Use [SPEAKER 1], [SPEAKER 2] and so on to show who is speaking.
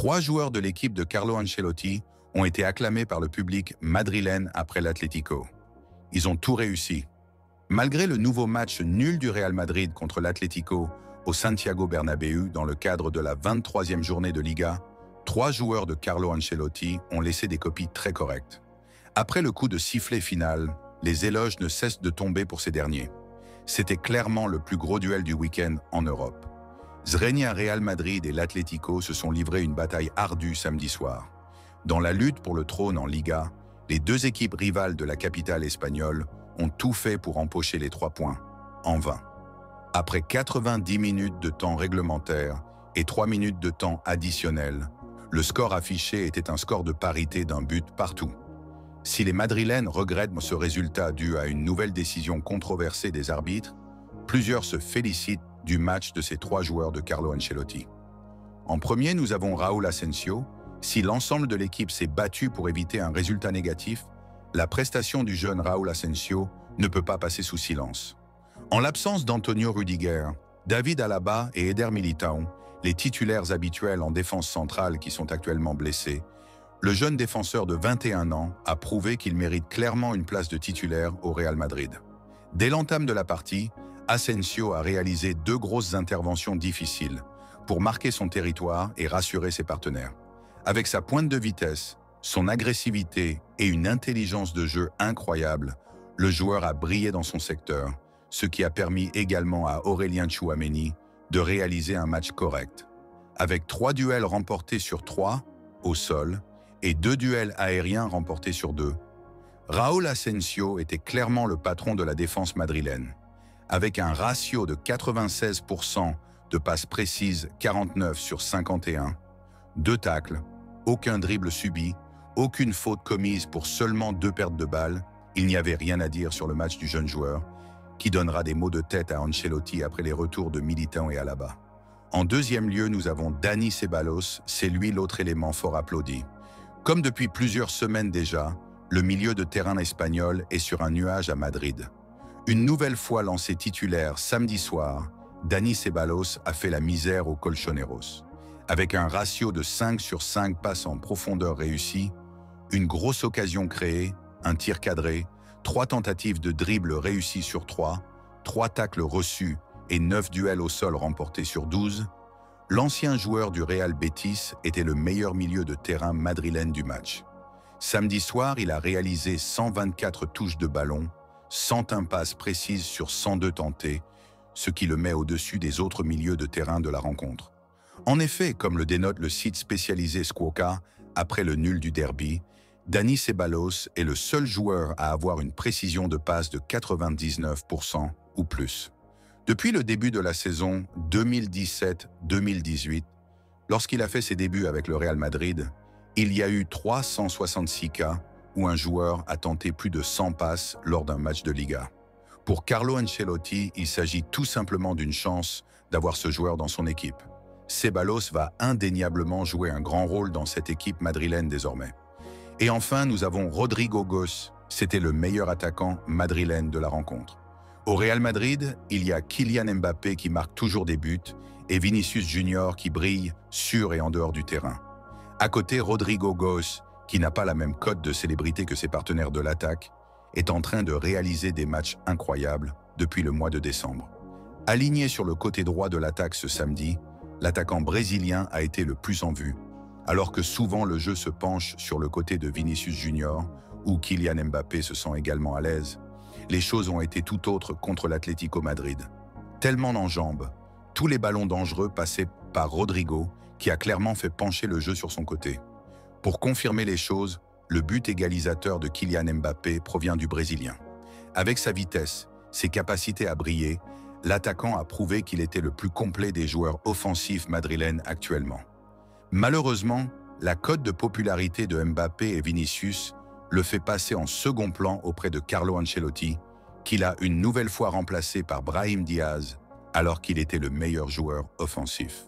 [SPEAKER 1] 3 joueurs de l'équipe de Carlo Ancelotti ont été acclamés par le public madrilène après l'Atlético. Ils ont tout réussi. Malgré le nouveau match nul du Real Madrid contre l'Atlético au Santiago Bernabéu dans le cadre de la 23e journée de Liga, 3 joueurs de Carlo Ancelotti ont laissé des copies très correctes. Après le coup de sifflet final, les éloges ne cessent de tomber pour ces derniers. C'était clairement le plus gros duel du week-end en Europe. Zrenia Real Madrid et l'Atlético se sont livrés une bataille ardue samedi soir. Dans la lutte pour le trône en Liga, les deux équipes rivales de la capitale espagnole ont tout fait pour empocher les 3 points, en vain. Après 90 minutes de temps réglementaire et 3 minutes de temps additionnel, le score affiché était un score de parité d'un but partout. Si les Madrilènes regrettent ce résultat dû à une nouvelle décision controversée des arbitres, plusieurs se félicitent du match de ces 3 joueurs de Carlo Ancelotti. En premier, nous avons Raúl Asensio. Si l'ensemble de l'équipe s'est battu pour éviter un résultat négatif, la prestation du jeune Raúl Asensio ne peut pas passer sous silence. En l'absence d'Antonio Rudiger, David Alaba et Eder Militão, les titulaires habituels en défense centrale qui sont actuellement blessés, le jeune défenseur de 21 ans a prouvé qu'il mérite clairement une place de titulaire au Real Madrid. Dès l'entame de la partie, Asensio a réalisé 2 grosses interventions difficiles pour marquer son territoire et rassurer ses partenaires. Avec sa pointe de vitesse, son agressivité et une intelligence de jeu incroyable, le joueur a brillé dans son secteur, ce qui a permis également à Aurélien Tchouaméni de réaliser un match correct. Avec 3 duels remportés sur 3 au sol et 2 duels aériens remportés sur 2, Raúl Asensio était clairement le patron de la défense madrilène. Avec un ratio de 96% de passes précises 49 sur 51, 2 tacles, aucun dribble subi, aucune faute commise pour seulement 2 pertes de balles, il n'y avait rien à dire sur le match du jeune joueur, qui donnera des maux de tête à Ancelotti après les retours de Militão et Alaba. En deuxième lieu, nous avons Dani Ceballos, c'est lui l'autre élément fort applaudi. Comme depuis plusieurs semaines déjà, le milieu de terrain espagnol est sur un nuage à Madrid. Une nouvelle fois lancé titulaire samedi soir, Dani Ceballos a fait la misère aux Colchoneros. Avec un ratio de 5 sur 5 passes en profondeur réussies, une grosse occasion créée, un tir cadré, 3 tentatives de dribble réussies sur 3, 3 tacles reçus et 9 duels au sol remportés sur 12, l'ancien joueur du Real Betis était le meilleur milieu de terrain madrilène du match. Samedi soir, il a réalisé 124 touches de ballon, 101 passes précises sur 102 tentées, ce qui le met au-dessus des autres milieux de terrain de la rencontre. En effet, comme le dénote le site spécialisé Squawka, après le nul du derby, Dani Ceballos est le seul joueur à avoir une précision de passe de 99% ou plus. Depuis le début de la saison 2017-2018, lorsqu'il a fait ses débuts avec le Real Madrid, il y a eu 366 cas où un joueur a tenté plus de 100 passes lors d'un match de Liga. Pour Carlo Ancelotti, il s'agit tout simplement d'une chance d'avoir ce joueur dans son équipe. Ceballos va indéniablement jouer un grand rôle dans cette équipe madrilène désormais. Et enfin, nous avons Rodrigo Goes, c'était le meilleur attaquant madrilène de la rencontre. Au Real Madrid, il y a Kylian Mbappé qui marque toujours des buts et Vinicius Junior qui brille sur et en dehors du terrain. À côté, Rodrigo Goes, qui n'a pas la même cote de célébrité que ses partenaires de l'attaque, est en train de réaliser des matchs incroyables depuis le mois de décembre. Aligné sur le côté droit de l'attaque ce samedi, l'attaquant brésilien a été le plus en vue, alors que souvent le jeu se penche sur le côté de Vinicius Junior, où Kylian Mbappé se sent également à l'aise. Les choses ont été tout autres contre l'Atlético Madrid. Tellement en jambes, tous les ballons dangereux passaient par Rodrigo, qui a clairement fait pencher le jeu sur son côté. Pour confirmer les choses, le but égalisateur de Kylian Mbappé provient du Brésilien. Avec sa vitesse, ses capacités à briller, l'attaquant a prouvé qu'il était le plus complet des joueurs offensifs madrilènes actuellement. Malheureusement, la cote de popularité de Mbappé et Vinicius le fait passer en second plan auprès de Carlo Ancelotti, qu'il a une nouvelle fois remplacé par Brahim Diaz, alors qu'il était le meilleur joueur offensif.